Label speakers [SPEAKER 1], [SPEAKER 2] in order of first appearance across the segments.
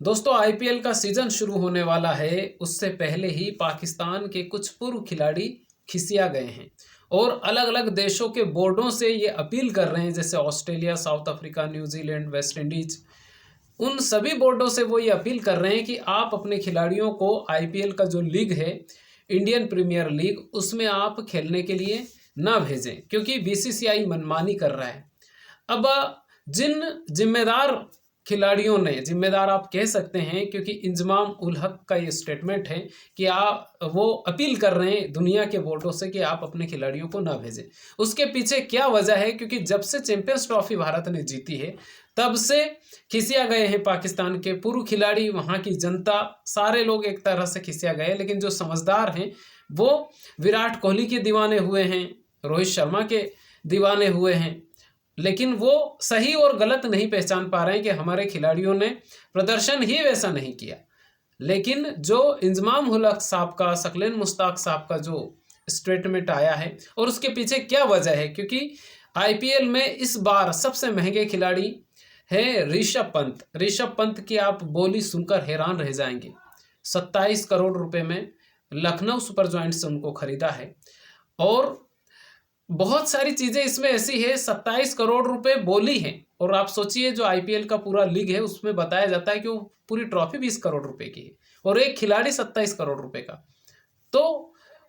[SPEAKER 1] दोस्तों आईपीएल का सीजन शुरू होने वाला है। उससे पहले ही पाकिस्तान के कुछ पूर्व खिलाड़ी खिसिया गए हैं और अलग अलग देशों के बोर्डों से ये अपील कर रहे हैं, जैसे Australia, south Africa, New Zealand, West Indies. उन सभी बोर्डों से वो ये अपील कर रहे हैं कि आप अपने खिलाड़ियों को आईपीएल का जो लीग है, इंडियन प्रीमियर लीग, उसमें आप खेलने के लिए ना भेजें, क्योंकि बीसीसीआई मनमानी कर रहा है। अब जिन जिम्मेदार खिलाड़ियों ने, जिम्मेदार आप कह सकते हैं, क्योंकि इंजमाम उल हक का ये स्टेटमेंट है कि वो अपील कर रहे हैं दुनिया के बोर्डों से कि आप अपने खिलाड़ियों को ना भेजें। उसके पीछे क्या वजह है? क्योंकि जब से चैंपियंस ट्रॉफी भारत ने जीती है तब से खिसिया गए हैं पाकिस्तान के पूर्व खिलाड़ी, वहाँ की जनता, सारे लोग एक तरह से खिसिया गए। लेकिन जो समझदार हैं वो विराट कोहली के दीवाने हुए हैं, रोहित शर्मा के दीवाने हुए हैं, लेकिन वो सही और गलत नहीं पहचान पा रहे हैं कि हमारे खिलाड़ियों ने प्रदर्शन ही वैसा नहीं किया। लेकिन जो इंजमाम उल हक साहब का, सकलेन मुश्ताक साहब का जो स्टेटमेंट आया है, और उसके पीछे क्या वजह है, क्योंकि आईपीएल में इस बार सबसे महंगे खिलाड़ी हैं ऋषभ पंत। ऋषभ पंत की आप बोली सुनकर हैरान रह जाएंगे। 27 करोड़ रुपए में लखनऊ सुपर जॉइंट्स से उनको खरीदा है। और बहुत सारी चीजें इसमें ऐसी है, 27 करोड़ रुपए बोली है, और आप सोचिए जो आईपीएल का पूरा लीग है उसमें बताया जाता है कि वो पूरी ट्रॉफी 20 करोड़ रुपए की है और एक खिलाड़ी 27 करोड़ रुपए का। तो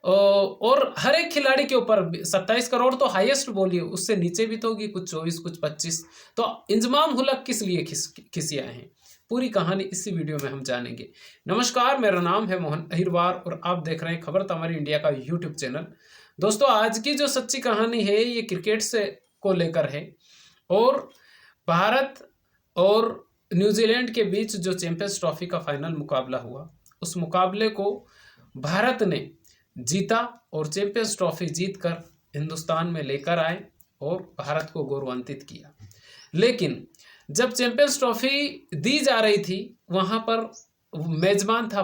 [SPEAKER 1] और हर एक खिलाड़ी के ऊपर 27 करोड़ तो हाईएस्ट बोली है, उससे नीचे भी तो होगी, कुछ 24, कुछ 25। तो इंजमाम उल हक किस लिए खिसियाए हैं, पूरी कहानी इसी वीडियो में हम जानेंगे। नमस्कार, मेरा नाम है मोहन अहिरवार और आप देख रहे हैं खबर तमारी इंडिया का यूट्यूब चैनल। दोस्तों आज की जो सच्ची कहानी है ये क्रिकेट से को लेकर है, और भारत और न्यूजीलैंड के बीच जो चैंपियंस ट्रॉफी का फाइनल मुकाबला हुआ, उस मुकाबले को भारत ने जीता और चैंपियंस ट्रॉफी जीतकर हिंदुस्तान में लेकर आए और भारत को गौरवान्वित किया। लेकिन जब चैंपियंस ट्रॉफी दी जा रही थी, वहाँ पर मेजबान था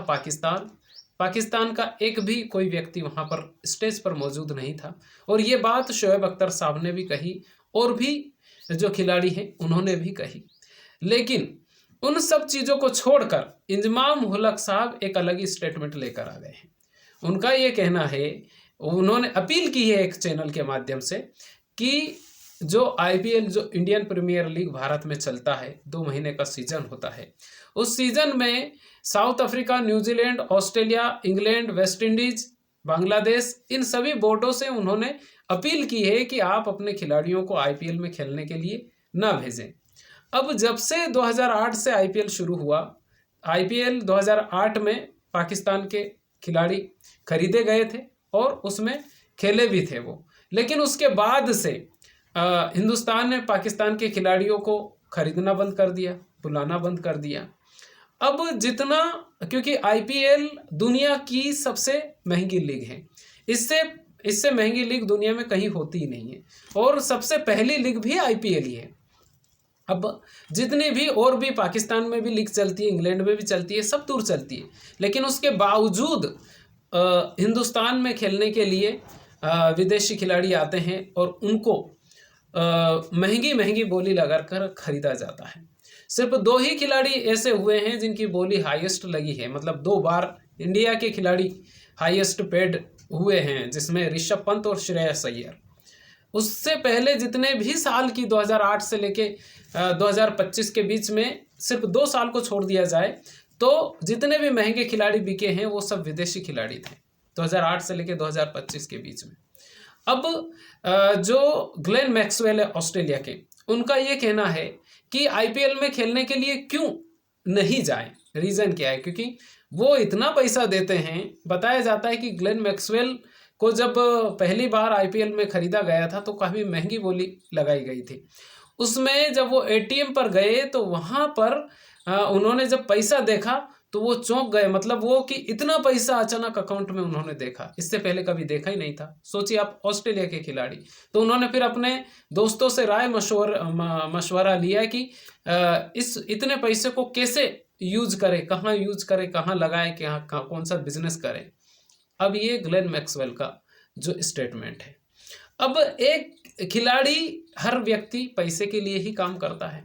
[SPEAKER 1] पाकिस्तान का एक भी कोई व्यक्ति वहाँ पर स्टेज पर मौजूद नहीं था। और ये बात शोएब अख्तर साहब ने भी कही और भी जो खिलाड़ी हैं उन्होंने भी कही। लेकिन उन सब चीज़ों को छोड़कर इंजमाम उल हक साहब एक अलग ही स्टेटमेंट लेकर आ गए हैं। उनका ये कहना है, उन्होंने अपील की है एक चैनल के माध्यम से, कि जो आईपीएल, जो इंडियन प्रीमियर लीग भारत में चलता है, 2 महीने का सीजन होता है, उस सीजन में South Africa, New Zealand, Australia, England, West Indies, Bangladesh, इन सभी बोर्डों से उन्होंने अपील की है कि आप अपने खिलाड़ियों को आईपीएल में खेलने के लिए ना भेजें। अब जब से 2008 से आईपीएल शुरू हुआ, आईपीएल 2008 में पाकिस्तान के खिलाड़ी खरीदे गए थे और उसमें खेले भी थे वो। लेकिन उसके बाद से हिंदुस्तान ने पाकिस्तान के खिलाड़ियों को खरीदना बंद कर दिया, बुलाना बंद कर दिया। अब जितना, क्योंकि आईपीएल दुनिया की सबसे महंगी लीग है, इससे महंगी लीग दुनिया में कहीं होती ही नहीं है, और सबसे पहली लीग भी आईपीएल ही है। अब जितनी भी और भी पाकिस्तान में भी लीग चलती है, इंग्लैंड में भी चलती है, सब दूर चलती है, लेकिन उसके बावजूद हिंदुस्तान में खेलने के लिए विदेशी खिलाड़ी आते हैं और उनको महंगी महंगी बोली लगाकर खरीदा जाता है। सिर्फ 2 ही खिलाड़ी ऐसे हुए हैं जिनकी बोली हाईएस्ट लगी है, मतलब 2 बार इंडिया के खिलाड़ी हाईएस्ट पेड हुए हैं, जिसमें ऋषभ पंत और श्रेयस अय्यर। उससे पहले जितने भी साल की 2008 से लेके 2025 के बीच में, सिर्फ 2 साल को छोड़ दिया जाए तो जितने भी महंगे खिलाड़ी बिके हैं वो सब विदेशी खिलाड़ी थे 2008 से लेके 2025 के बीच में। अब जो ग्लेन मैक्सवेल है ऑस्ट्रेलिया के, उनका ये कहना है कि आईपीएल में खेलने के लिए क्यों नहीं जाएं। रीज़न क्या है? क्योंकि वो इतना पैसा देते हैं। बताया जाता है कि ग्लेन मैक्सवेल को जब पहली बार आईपीएल में खरीदा गया था तो काफ़ी महंगी बोली लगाई गई थी। उसमें जब वो एटीएम पर गए तो वहाँ पर उन्होंने जब पैसा देखा तो वो चौंक गए, मतलब वो कि इतना पैसा अचानक अकाउंट में उन्होंने देखा, इससे पहले कभी देखा ही नहीं था। सोचिए आप, ऑस्ट्रेलिया के खिलाड़ी। तो उन्होंने फिर अपने दोस्तों से राय मशवरा लिया कि इस इतने पैसे को कैसे यूज करें, कहाँ लगाएं, कौन सा बिजनेस करें। अब ये ग्लेन मैक्सवेल का जो स्टेटमेंट है। अब एक खिलाड़ी, हर व्यक्ति पैसे के लिए ही काम करता है।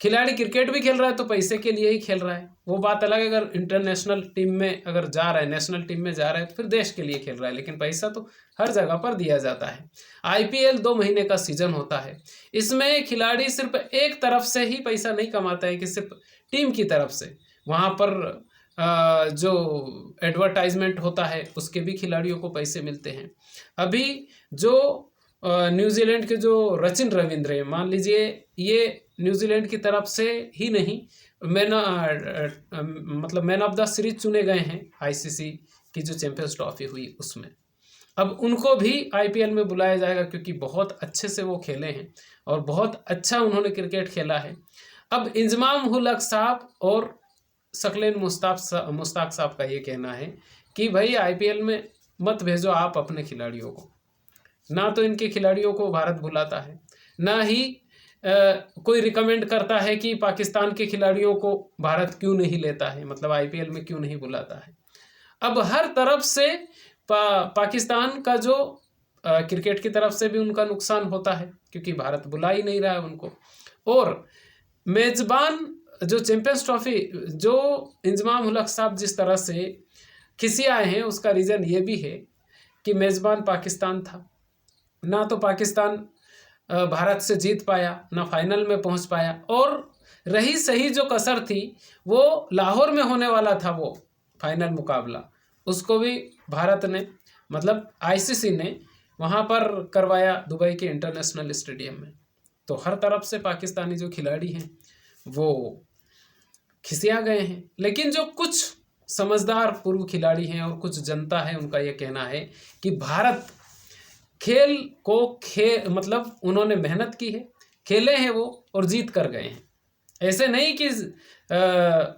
[SPEAKER 1] खिलाड़ी क्रिकेट भी खेल रहा है तो पैसे के लिए ही खेल रहा है, वो बात अलग है। अगर इंटरनेशनल टीम में अगर जा रहा है, नेशनल टीम में जा रहा है तो फिर देश के लिए खेल रहा है, लेकिन पैसा तो हर जगह पर दिया जाता है। आईपीएल 2 महीने का सीजन होता है, इसमें खिलाड़ी सिर्फ एक तरफ से ही पैसा नहीं कमाता है कि सिर्फ टीम की तरफ से, वहाँ पर जो एडवर्टाइजमेंट होता है उसके भी खिलाड़ियों को पैसे मिलते हैं। अभी जो न्यूजीलैंड के जो सचिन रविंद्र है, मान लीजिए ये न्यूजीलैंड की तरफ से ही नहीं, मैन ऑफ द सीरीज चुने गए हैं आईसीसी की जो चैंपियंस ट्रॉफी हुई उसमें। अब उनको भी आईपीएल में बुलाया जाएगा क्योंकि बहुत अच्छे से वो खेले हैं और बहुत अच्छा उन्होंने क्रिकेट खेला है। अब इंजमाम उल हक साहब और सकलेन मुश्ताक साहब का ये कहना है कि भाई आईपीएल में मत भेजो आप अपने खिलाड़ियों को, ना तो इनके खिलाड़ियों को भारत बुलाता है, ना ही कोई रिकमेंड करता है कि पाकिस्तान के खिलाड़ियों को भारत क्यों नहीं लेता है, मतलब आईपीएल में क्यों नहीं बुलाता है। अब हर तरफ से पाकिस्तान का जो क्रिकेट की तरफ से भी उनका नुकसान होता है क्योंकि भारत बुला ही नहीं रहा है उनको। और मेजबान जो चैंपियंस ट्रॉफी जो इंजमाम उल हक साहब जिस तरह से खिसियाए हैं उसका रीज़न ये भी है कि मेज़बान पाकिस्तान था, ना तो पाकिस्तान भारत से जीत पाया, ना फाइनल में पहुंच पाया, और रही सही जो कसर थी वो लाहौर में होने वाला था, वो फाइनल मुकाबला उसको भी भारत ने मतलब आईसीसी ने वहां पर करवाया दुबई के इंटरनेशनल स्टेडियम में। तो हर तरफ से पाकिस्तानी जो खिलाड़ी हैं वो खिसिया गए हैं। लेकिन जो कुछ समझदार पूर्व खिलाड़ी हैं और कुछ जनता है उनका यह कहना है कि भारत खेल को मतलब उन्होंने मेहनत की है, खेले हैं वो और जीत कर गए हैं। ऐसे नहीं कि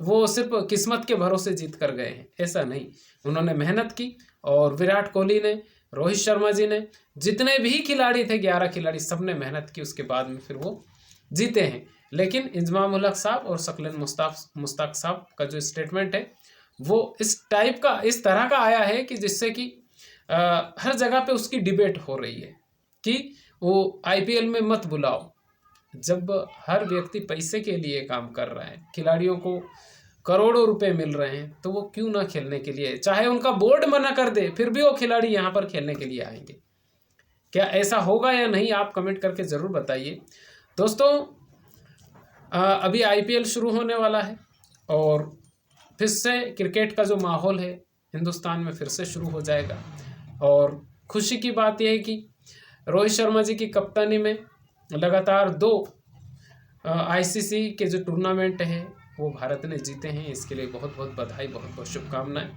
[SPEAKER 1] वो सिर्फ किस्मत के भरोसे जीत कर गए हैं, ऐसा नहीं, उन्होंने मेहनत की। और विराट कोहली ने, रोहित शर्मा जी ने, जितने भी खिलाड़ी थे 11 खिलाड़ी, सब ने मेहनत की, उसके बाद में फिर वो जीते हैं। लेकिन इंजमाम उल हक साहब और सकलेन मुश्ताक साहब का जो स्टेटमेंट है वो इस टाइप का, इस तरह का आया है कि जिससे कि हर जगह पे उसकी डिबेट हो रही है कि वो आईपीएल में मत बुलाओ। जब हर व्यक्ति पैसे के लिए काम कर रहा है, खिलाड़ियों को करोड़ों रुपए मिल रहे हैं, तो वो क्यों ना खेलने के लिए, चाहे उनका बोर्ड मना कर दे फिर भी वो खिलाड़ी यहाँ पर खेलने के लिए आएंगे। क्या ऐसा होगा या नहीं, आप कमेंट करके ज़रूर बताइए। दोस्तों अभी आईपीएल शुरू होने वाला है और फिर से क्रिकेट का जो माहौल है हिंदुस्तान में फिर से शुरू हो जाएगा। और खुशी की बात यह है कि रोहित शर्मा जी की कप्तानी में लगातार 2 आईसीसी के जो टूर्नामेंट है वो भारत ने जीते हैं। इसके लिए बहुत बहुत बधाई, बहुत बहुत शुभकामनाएं।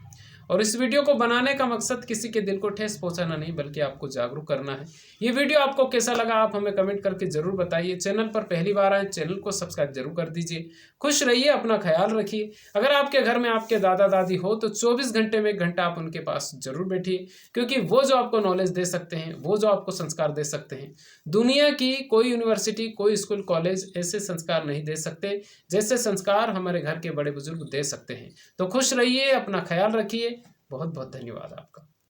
[SPEAKER 1] और इस वीडियो को बनाने का मकसद किसी के दिल को ठेस पहुंचाना नहीं, बल्कि आपको जागरूक करना है। ये वीडियो आपको कैसा लगा आप हमें कमेंट करके जरूर बताइए। चैनल पर पहली बार आए, चैनल को सब्सक्राइब जरूर कर दीजिए। खुश रहिए, अपना ख्याल रखिए। अगर आपके घर में आपके दादा दादी हो तो 24 घंटे में 1 घंटा आप उनके पास जरूर बैठिए, क्योंकि वो जो आपको नॉलेज दे सकते हैं, वो जो आपको संस्कार दे सकते हैं, दुनिया की कोई यूनिवर्सिटी, कोई स्कूल, कॉलेज ऐसे संस्कार नहीं दे सकते जैसे संस्कार हमारे घर के बड़े बुजुर्ग दे सकते हैं। तो खुश रहिए, अपना ख्याल रखिए। बहुत बहुत धन्यवाद आपका।